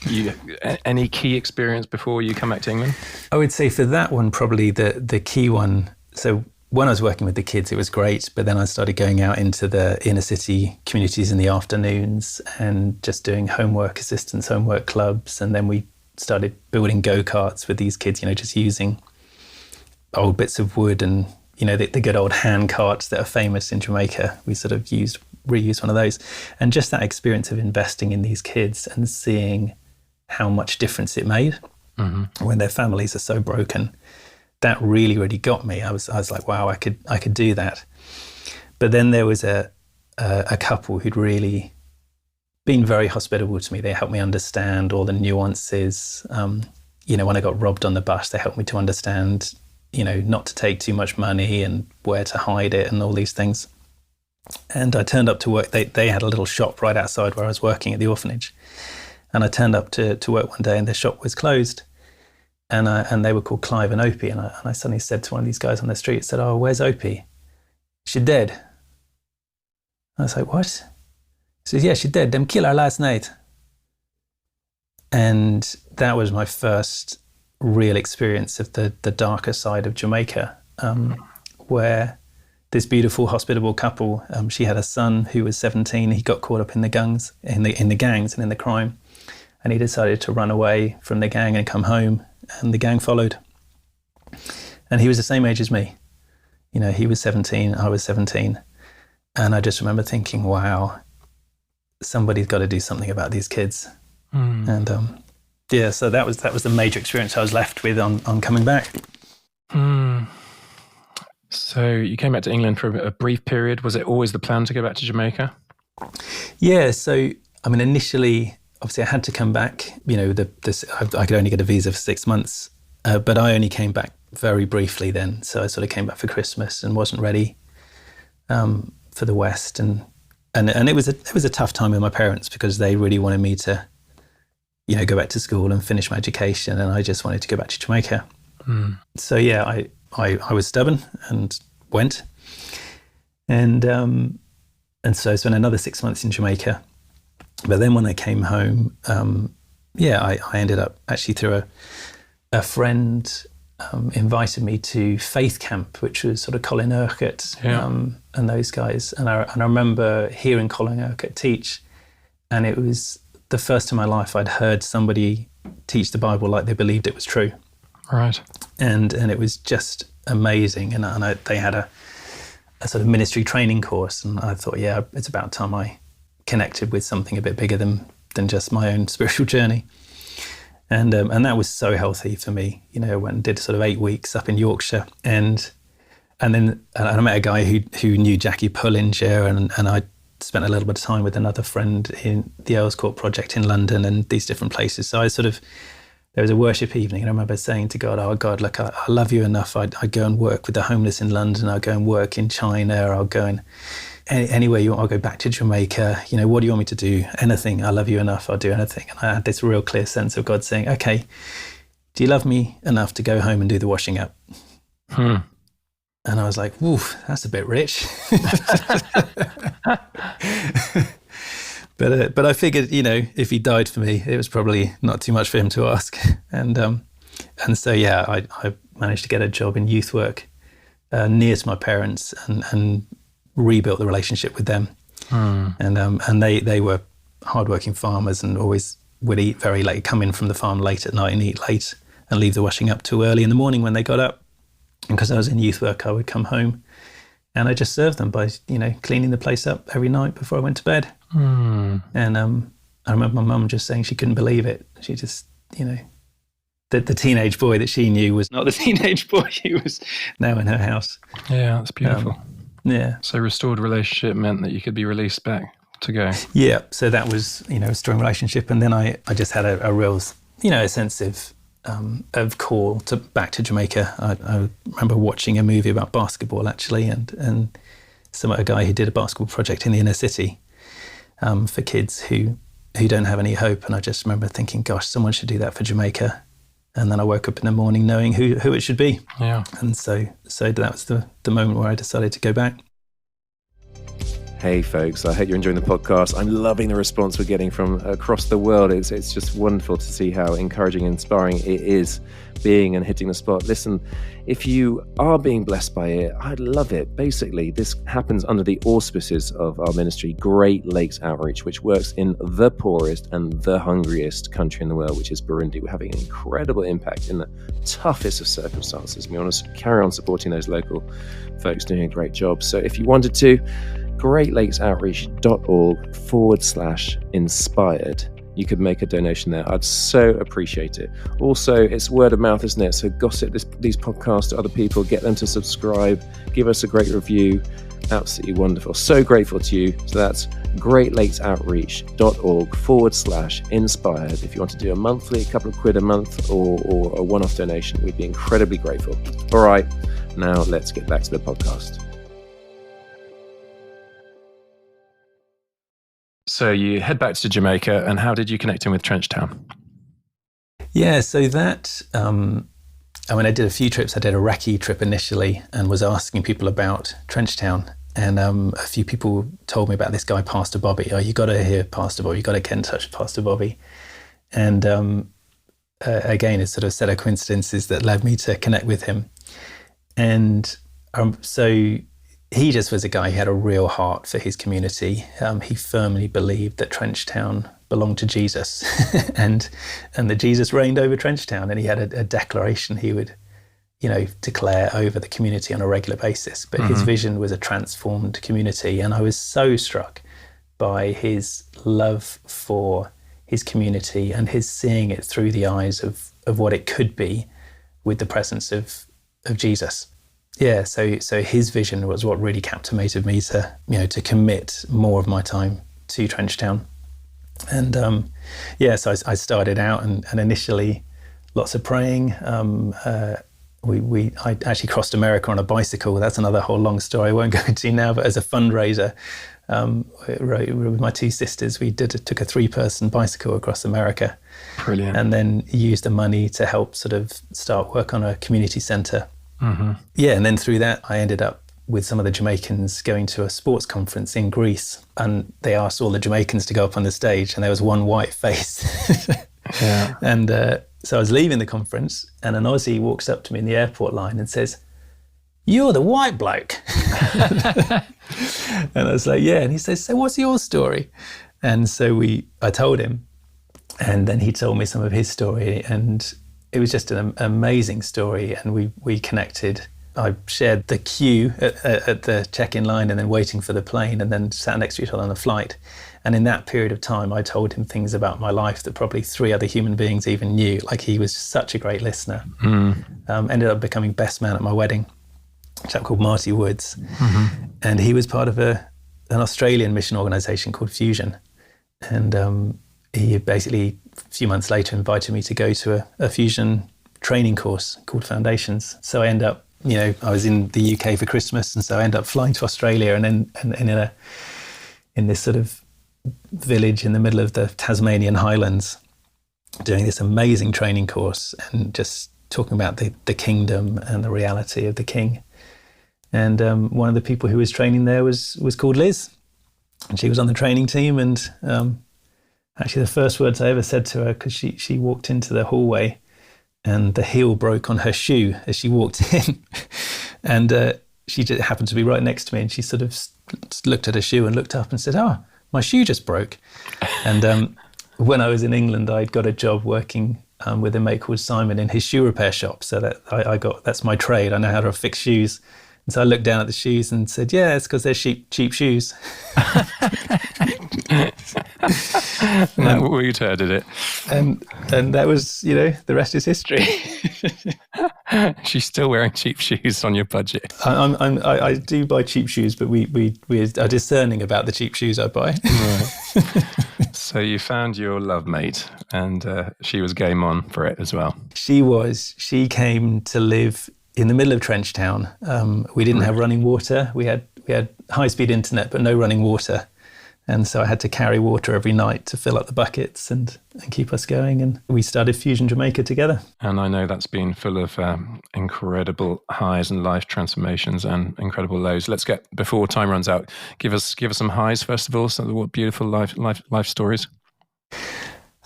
any key experience before you come back to England? I would say for that one, probably the key one. So when I was working with the kids, it was great, but then I started going out into the inner city communities in the afternoons and just doing homework assistance, homework clubs. And then we started building go-karts with these kids, you know, just using old bits of wood and, you know, the good old hand carts that are famous in Jamaica. We sort of reused one of those. And just that experience of investing in these kids and seeing how much difference it made when their families are so broken. That really, really got me. I was like, wow, I could do that. But then there was a couple who'd really been very hospitable to me. They helped me understand all the nuances. You know, when I got robbed on the bus, they helped me to understand, you know, not to take too much money and where to hide it and all these things. And I turned up to work. They had a little shop right outside where I was working at the orphanage. And I turned up to work one day and the shop was closed. And they were called Clive and Opie. And I suddenly said to one of these guys on the street, said, oh, where's Opie? She's dead. I was like, what? He says, yeah, she's dead. Them killed her last night. And that was my first real experience of the darker side of Jamaica, where this beautiful, hospitable couple, she had a son who was 17. He got caught up in the gangs and in the crime. And he decided to run away from the gang and come home. And the gang followed. And he was the same age as me. You know, he was 17, I was 17. And I just remember thinking, wow, somebody's got to do something about these kids. And so that was the major experience I was left with on coming back. So you came back to England for a brief period. Was it always the plan to go back to Jamaica? Yeah, so, I mean, initially, obviously I had to come back, you know, I could only get a visa for 6 months, but I only came back very briefly then. So I sort of came back for Christmas and wasn't ready for the West. And it was a tough time with my parents because they really wanted me to, you know, go back to school and finish my education. And I just wanted to go back to Jamaica. So yeah, I was stubborn and went. And so I spent another 6 months in Jamaica. But then when I came home, I ended up actually through a friend invited me to Faith Camp, which was sort of Colin Urquhart and those guys. And I remember hearing Colin Urquhart teach, and it was the first time in my life I'd heard somebody teach the Bible like they believed it was true. Right. And it was just amazing. And they had a sort of ministry training course, and I thought, yeah, it's about time I connected with something a bit bigger than just my own spiritual journey. And that was so healthy for me. You know, I went and did sort of 8 weeks up in Yorkshire, and then I met a guy who knew Jackie Pullinger, and I spent a little bit of time with another friend in the Earls Court Project in London and these different places. So there was a worship evening, and I remember saying to God, "Oh God, look, I love you enough. I'd go and work with the homeless in London. I'll go and work in China. I'll go and anywhere you want. I'll go back to Jamaica. You know, what do you want me to do? Anything. I love you enough. I'll do anything." And I had this real clear sense of God saying, "Okay, do you love me enough to go home and do the washing up?" And I was like, "Woof, that's a bit rich." But I figured, you know, if he died for me, it was probably not too much for him to ask. And so I managed to get a job in youth work near to my parents, and rebuilt the relationship with them. And they were hardworking farmers and always would eat very late, come in from the farm late at night and eat late and leave the washing up too early in the morning when they got up. And because I was in youth work, I would come home and I just served them by, you know, cleaning the place up every night before I went to bed. And I remember my mum just saying she couldn't believe it. She just, you know, the teenage boy that she knew was not the teenage boy who was now in her house. Yeah, that's beautiful. Yeah. So restored relationship meant that you could be released back to go. Yeah. So that was, you know, a strong relationship. And then I just had a real, you know, a sense of call back to Jamaica. I remember watching a movie about basketball actually, and a guy who did a basketball project in the inner city for kids who don't have any hope. And I just remember thinking, gosh, someone should do that for Jamaica. And then I woke up in the morning knowing who it should be. Yeah. And so that was the moment where I decided to go back. Hey folks, I hope you're enjoying the podcast. I'm loving the response we're getting from across the world. It's just wonderful to see how encouraging and inspiring it is being and hitting the spot. Listen, if you are being blessed by it, I'd love it. Basically, this happens under the auspices of our ministry, Great Lakes Outreach, which works in the poorest and the hungriest country in the world, which is Burundi. We're having an incredible impact in the toughest of circumstances. We want to carry on supporting those local folks doing a great job. So if you wanted to, greatlakesoutreach.org/inspired. You could make a donation there. I'd so appreciate it. Also, it's word of mouth, isn't it? So gossip these podcasts to other people, get them to subscribe, give us a great review. Absolutely wonderful. So grateful to you. So that's greatlakesoutreach.org/inspired. If you want to do a monthly, a couple of quid a month, or a one-off donation, we'd be incredibly grateful. All right, now let's get back to the podcast. So you head back to Jamaica, and how did you connect in with Trenchtown? Yeah, so that, I did a few trips. I did a recce trip initially and was asking people about Trenchtown. And a few people told me about this guy, Pastor Bobby. Oh, you got to hear Pastor Bobby. You got to get in touch with Pastor Bobby. And again, it's sort of a set of coincidences that led me to connect with him. And so he just was a guy who had a real heart for his community. He firmly believed that Trenchtown belonged to Jesus and that Jesus reigned over Trenchtown. And he had a declaration he would, you know, declare over the community on a regular basis. But his vision was a transformed community. And I was so struck by his love for his community and his seeing it through the eyes of what it could be with the presence of Jesus. Yeah, so his vision was what really captivated me to, you know, to commit more of my time to Trenchtown. And so I started out and initially lots of praying. I actually crossed America on a bicycle. That's another whole long story I won't go into now, but as a fundraiser, with my two sisters, we took a 3-person bicycle across America. Brilliant. And then used the money to help sort of start work on a community centre. Yeah, and then through that, I ended up with some of the Jamaicans going to a sports conference in Greece, and they asked all the Jamaicans to go up on the stage, and there was one white face. Yeah. And so I was leaving the conference, and an Aussie walks up to me in the airport line and says, "You're the white bloke." And I was like, "Yeah." And he says, "So what's your story?" And so I told him, and then he told me some of his story, and it was just an amazing story, and we connected. I shared the queue at the check-in line, and then waiting for the plane, and then sat next to each other on the flight. And in that period of time, I told him things about my life that probably 3 other human beings even knew. Like, he was such a great listener. Ended up becoming best man at my wedding, a chap called Marty Woods. And he was part of an Australian mission organisation called Fusion. And he basically, a few months later, invited me to go to a Fusion training course called Foundations. So I ended up, I was in the UK for Christmas, and so I ended up flying to Australia, and then in this sort of village in the middle of the Tasmanian Highlands, doing this amazing training course and just talking about the kingdom and the reality of the king. And one of the people who was training there was called Liz, and she was on the training team. And actually, the first words I ever said to her, because she walked into the hallway, and the heel broke on her shoe as she walked in. And she just happened to be right next to me, and she sort of looked at her shoe and looked up and said, "Oh, my shoe just broke." And when I was in England, I'd got a job working with a mate called Simon in his shoe repair shop. So that that's my trade. I know how to fix shoes. And so I looked down at the shoes and said, "Yeah, it's because they're cheap shoes." We did it. And that was, the rest is history. She's still wearing cheap shoes on your budget. I do buy cheap shoes, but we are discerning about the cheap shoes I buy. Right. So you found your love mate, and she was game on for it as well. She was. She came to live in the middle of Trench Town. We didn't have running water. We had high-speed internet, but no running water. And so I had to carry water every night to fill up the buckets and keep us going. And we started Fusion Jamaica together. And I know that's been full of incredible highs and life transformations and incredible lows. Let's get, before time runs out, give us some highs first of all. Some beautiful life stories.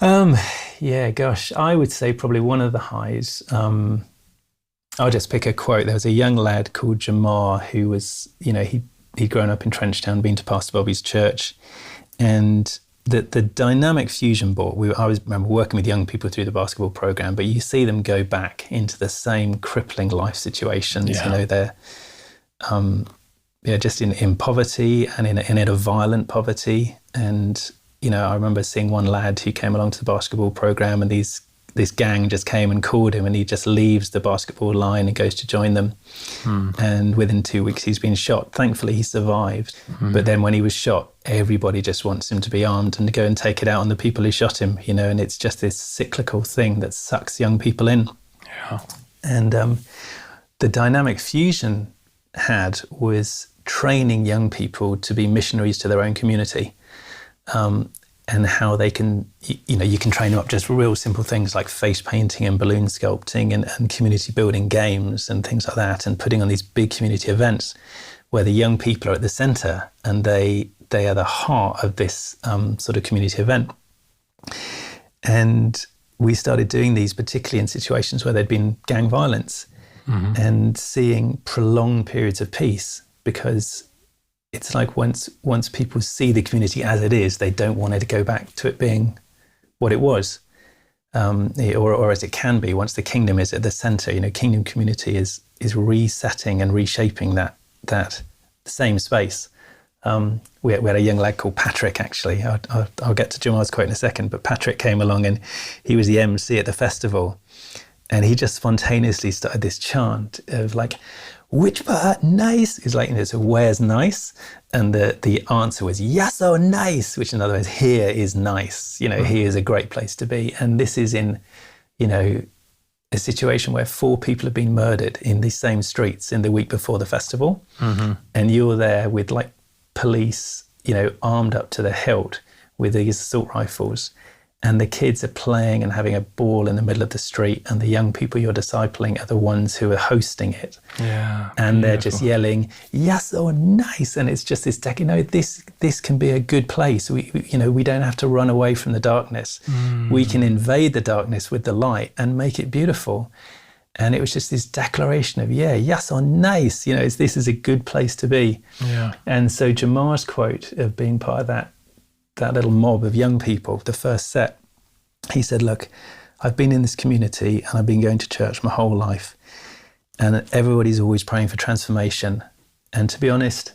Yeah, gosh, I would say probably one of the highs. I'll just pick a quote. There was a young lad called Jamar who was, he'd grown up in Trench Town, been to Pastor Bobby's church, and the dynamic fusion ball. I remember working with young people through the basketball program, but you see them go back into the same crippling life situations. Yeah. They're just in poverty and in a violent poverty. And I remember seeing one lad who came along to the basketball program, and this gang just came and called him, and he just leaves the basketball line and goes to join them. And within 2 weeks, he's been shot. Thankfully, he survived. But then when he was shot, everybody just wants him to be armed and to go and take it out on the people who shot him, and it's just this cyclical thing that sucks young people in. Yeah. And the dynamic Fusion had was training young people to be missionaries to their own community. And how they can, you can train them up just real simple things like face painting and balloon sculpting and community building games and things like that, and putting on these big community events where the young people are at the centre and they are the heart of this sort of community event. And we started doing these particularly in situations where there'd been gang violence and seeing prolonged periods of peace, because it's like once people see the community as it is, they don't want it to go back to it being what it was, or as it can be once the kingdom is at the centre. Kingdom community is resetting and reshaping that same space. We had a young lad called Patrick, actually. I'll get to Jamal's quote in a second, but Patrick came along and he was the MC at the festival, and he just spontaneously started this chant of like, "Which part nice?" It's like, so where's nice? And the answer was, "Yeah, so nice," which in other words, here is nice. Here is a great place to be. And this is in, a situation where 4 people have been murdered in these same streets in the week before the festival. And you're there with like police, armed up to the hilt with these assault rifles. and the kids are playing and having a ball in the middle of the street, and the young people you're discipling are the ones who are hosting it. Yeah, and they're just yelling, "Yes, oh, nice!" And it's just this, this can be a good place. We don't have to run away from the darkness. We can invade the darkness with the light and make it beautiful. And it was just this declaration of, yes, oh, nice. This is a good place to be. Yeah. And so Jamar's quote of being part of that little mob of young people, the first set, he said, "Look, I've been in this community and I've been going to church my whole life. And everybody's always praying for transformation. And to be honest,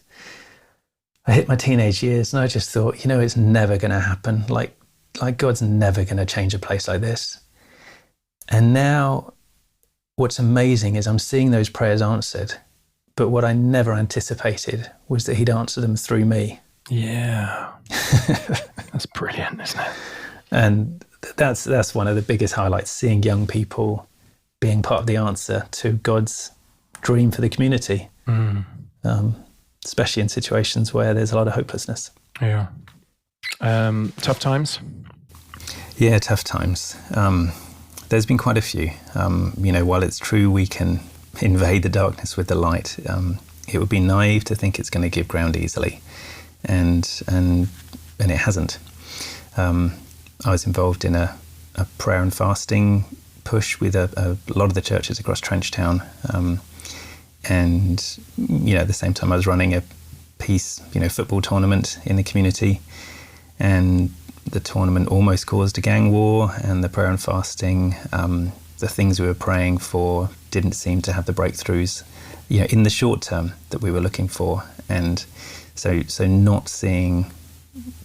I hit my teenage years and I just thought, it's never going to happen. Like God's never going to change a place like this. And now what's amazing is I'm seeing those prayers answered. But what I never anticipated was that he'd answer them through me." Yeah. That's brilliant, isn't it? And that's one of the biggest highlights, seeing young people being part of the answer to God's dream for the community, especially in situations where there's a lot of hopelessness. Yeah. Tough times? Yeah, tough times. There's been quite a few. While it's true we can invade the darkness with the light, it would be naive to think it's going to give ground easily. And it hasn't. I was involved in a prayer and fasting push with a lot of the churches across Trenchtown, and at the same time I was running a peace football tournament in the community, and the tournament almost caused a gang war, and the prayer and fasting, the things we were praying for didn't seem to have the breakthroughs in the short term that we were looking for, and so not seeing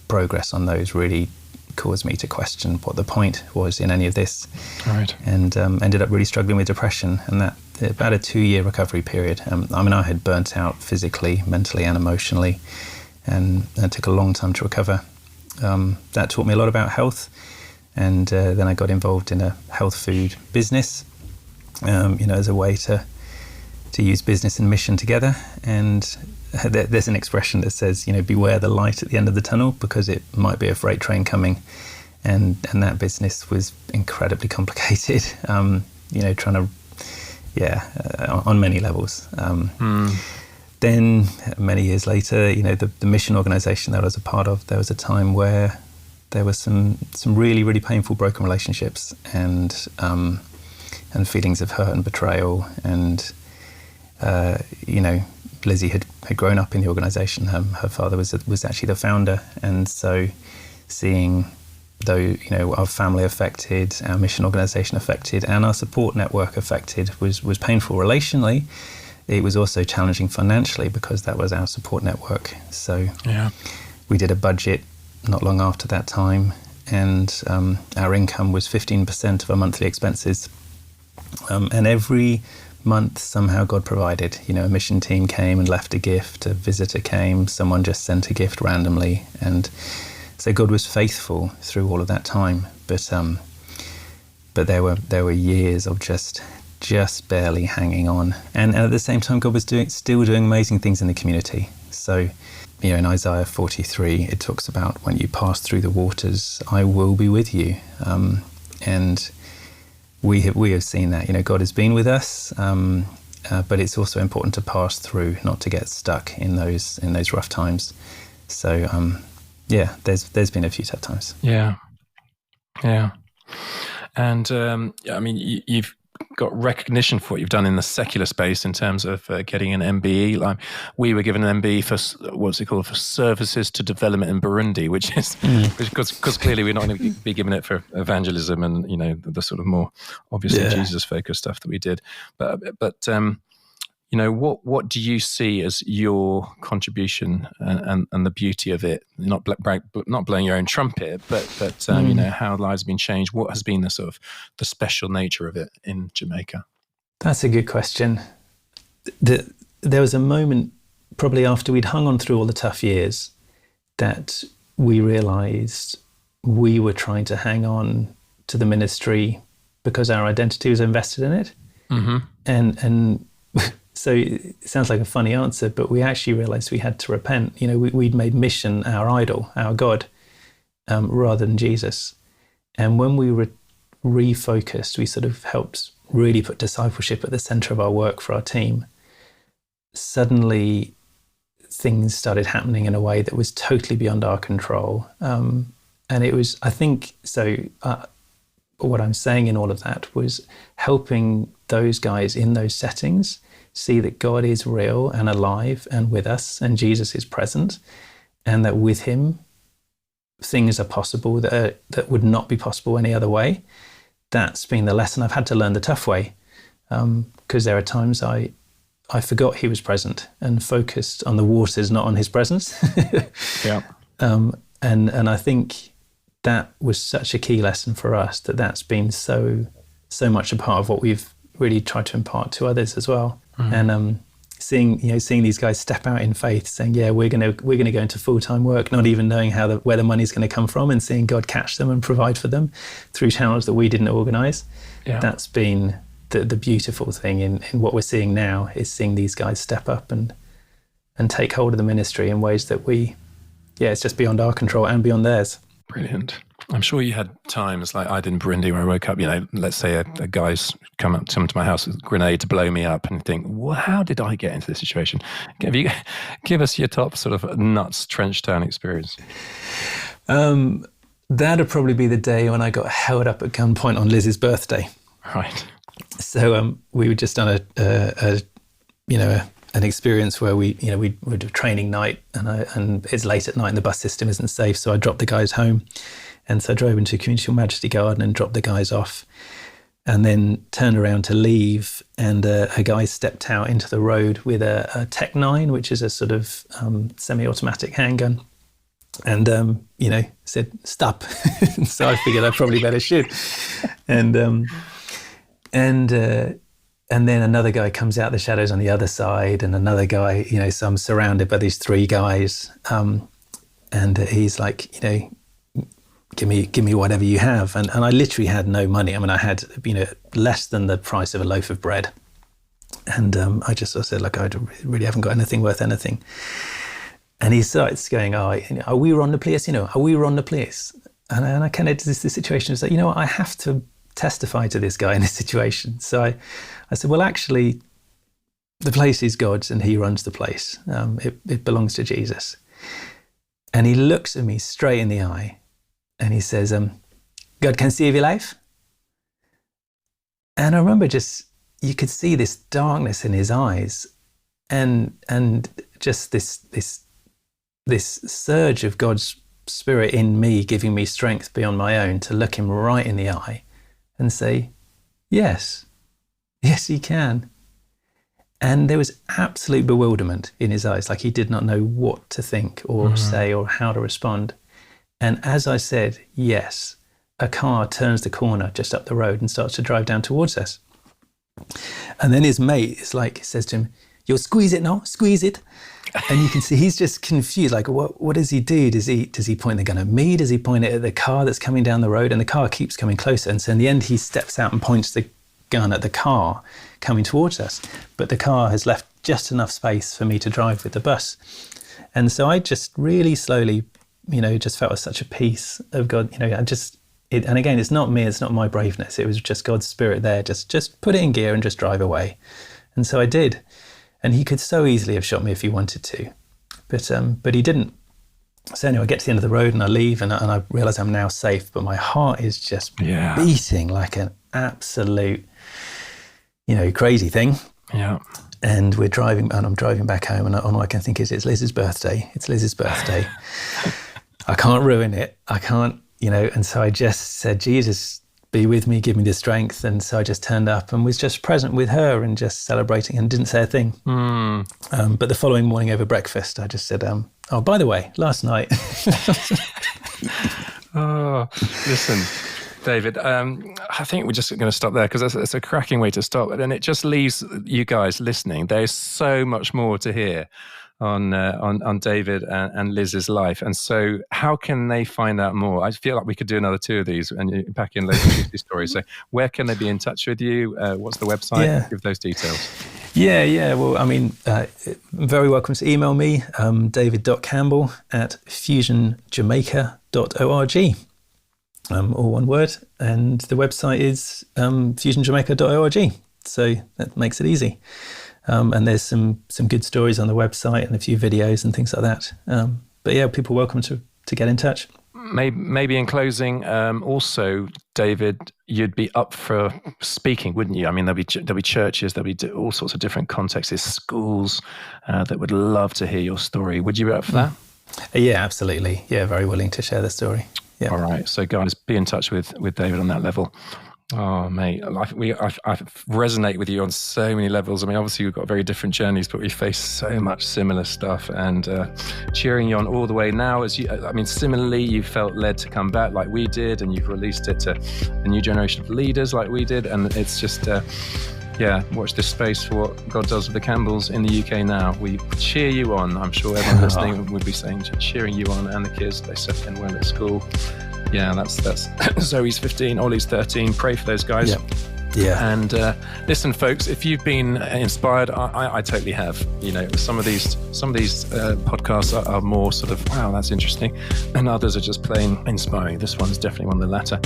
progress on those really caused me to question what the point was in any of this. Right. And ended up really struggling with depression, and that about a 2-year recovery period. I had burnt out physically, mentally and emotionally, and it took a long time to recover. That taught me a lot about health, and then I got involved in a health food business, as a way to use business and mission together. And there's an expression that says, beware the light at the end of the tunnel, because it might be a freight train coming. And that business was incredibly complicated, trying to, on many levels. Then many years later, the mission organization that I was a part of, there was a time where there was some really, really painful broken relationships and feelings of hurt and betrayal. And, Lizzie had grown up in the organisation. Her father was actually the founder, and so seeing our family affected, our mission organisation affected, and our support network affected was painful relationally. It was also challenging financially, because that was our support network. So we did a budget not long after that time, and our income was 15% of our monthly expenses, and every month somehow God provided. A mission team came and left a gift, a visitor came, someone just sent a gift randomly, and so God was faithful through all of that time. But there were years of just barely hanging on, and at the same time God was still doing amazing things in the community. So in Isaiah 43 it talks about, when you pass through the waters, I will be with you, and we have seen that. God has been with us, but it's also important to pass through, not to get stuck in those rough times. So there's been a few tough times. Yeah. And you've got recognition for what you've done in the secular space in terms of getting an MBE. Like, we were given an MBE for for services to development in Burundi, which is because clearly we're not going to be given it for evangelism and the sort of more obviously Jesus focused stuff that we did. But what do you see as your contribution and the beauty of it? Not blowing your own trumpet, but how lives have been changed. What has been the special nature of it in Jamaica? That's a good question. There was a moment, probably after we'd hung on through all the tough years, that we realised we were trying to hang on to the ministry because our identity was invested in it, and. So it sounds like a funny answer, but we actually realised we had to repent. We'd made mission our idol, our God, rather than Jesus. And when we refocused, we sort of helped really put discipleship at the center of our work for our team. Suddenly, things started happening in a way that was totally beyond our control. And it was, I think, so what I'm saying in all of that was helping those guys in those settings see that God is real and alive and with us, and Jesus is present, and that with him, things are possible that would not be possible any other way. That's been the lesson I've had to learn the tough way, because there are times I forgot he was present and focused on the waters, not on his presence. Yeah. And I think that was such a key lesson for us, that's been so much a part of what we've really tried to impart to others as well. And seeing these guys step out in faith, saying, yeah, we're gonna go into full-time work, not even knowing where the money's going to come from, and seeing God catch them and provide for them through channels that we didn't organize. Yeah. That's been the beautiful thing in what we're seeing now, is seeing these guys step up and take hold of the ministry in ways that it's just beyond our control and beyond theirs. Brilliant. I'm sure you had times like I did in Burundi where I woke up, let's say a guy's come to my house with a grenade to blow me up, and think, well, how did I get into this situation? Give us your top sort of nuts trench town experience. That'd probably be the day when I got held up at gunpoint on Liz's birthday. Right. So we were just on an experience where we would do a training night, and it's late at night and the bus system isn't safe, so I dropped the guys home. And so I drove into Community Majesty Garden and dropped the guys off, and then turned around to leave, and a guy stepped out into the road with a Tech 9, which is a sort of semi-automatic handgun, and said, stop. So I figured I probably better shoot. And then another guy comes out the shadows on the other side, and another guy, so I'm surrounded by these three guys, and he's like, give me whatever you have. And I literally had no money. I mean, I had, less than the price of a loaf of bread. And I said, look, I really haven't got anything worth anything. And he starts going, are we run the place? Are we run the place? And I kind of, the situation is like, I have to testify to this guy in this situation. So I said, well, actually, the place is God's and he runs the place. It belongs to Jesus. And he looks at me straight in the eye and he says, God can save your life. And I remember you could see this darkness in his eyes and just this surge of God's Spirit in me, giving me strength beyond my own to look him right in the eye and say, yes, he can. And there was absolute bewilderment in his eyes, like he did not know what to think or say or how to respond. And as I said, yes, a car turns the corner just up the road and starts to drive down towards us. And then his mate says to him, you'll squeeze it now, squeeze it. And you can see he's just confused, like, what does he do? Does he point the gun at me? Does he point it at the car that's coming down the road? And the car keeps coming closer. And so in the end, he steps out and points the gun at the car coming towards us. But the car has left just enough space for me to drive with the bus. And so I just really slowly, just felt such a peace of God. And again, it's not me, it's not my braveness. It was just God's Spirit there. Just put it in gear and just drive away. And so I did. And he could so easily have shot me if he wanted to, but he didn't. So anyway, I get to the end of the road and I leave, and I realize I'm now safe, but my heart is just beating like an absolute, crazy thing. Yeah. And we're driving, and I'm driving back home, and all I can think is, it's Liz's birthday. It's Liz's birthday. I can't ruin it. I can't, and so I just said, Jesus, be with me, give me the strength. And so I just turned up and was just present with her and just celebrating and didn't say a thing. But the following morning over breakfast, I just said, oh, by the way, last night. Oh, listen, David, I think we're just going to stop there because it's a cracking way to stop. And it just leaves you guys listening. There's so much more to hear on David and Liz's life. And so how can they find out more? I feel like we could do another two of these and pack in loads of these stories. So where can they be in touch with you? What's the website? Yeah. Give those details. Yeah. Well, I mean, very welcome to email me, david.campbell@fusionjamaica.org. all one word. And the website is fusionjamaica.org. So that makes it easy. And there's some good stories on the website and a few videos and things like that. But yeah, people are welcome to get in touch. Maybe in closing, also, David, you'd be up for speaking, wouldn't you? I mean, there'll be churches, there'll be all sorts of different contexts, schools that would love to hear your story. Would you be up for that? Yeah, absolutely. Yeah, very willing to share the story. Yeah. All right. So guys, be in touch with David on that level. Oh, mate, I resonate with you on so many levels. I mean, obviously we've got very different journeys, but we face so much similar stuff, and cheering you on all the way now. Similarly, you felt led to come back like we did, and you've released it to a new generation of leaders like we did. And it's just, watch this space for what God does with the Campbells in the UK now. We cheer you on. I'm sure everyone listening would be saying, cheering you on, and the kids, they settle in well at school. Yeah, that's Zoe's 15, Ollie's 13. Pray for those guys. Yeah. And listen, folks, if you've been inspired, I totally have. You know, some of these podcasts are more sort of, wow, that's interesting, and others are just plain inspiring. This one's definitely one of the latter.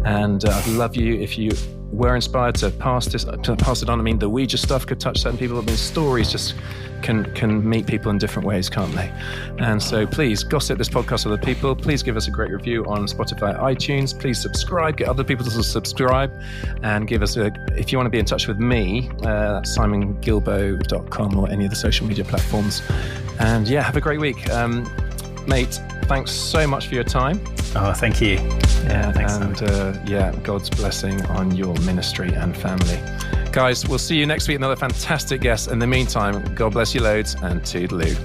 And I'd love you if you were inspired to pass it on. I mean, the Ouija stuff could touch certain people. I mean, stories just can meet people in different ways, can't they? And so please gossip this podcast with other people. Please give us a great review on Spotify, iTunes. Please subscribe, get other people to subscribe, and give us if you want to be in touch with me, simongilbo.com or any of the social media platforms. And yeah, have a great week. Mate, thanks so much for your time. Oh, thank you. Yeah, thanks. And God's blessing on your ministry and family. Guys, we'll see you next week. Another fantastic guest. In the meantime, God bless you loads, and toodaloo.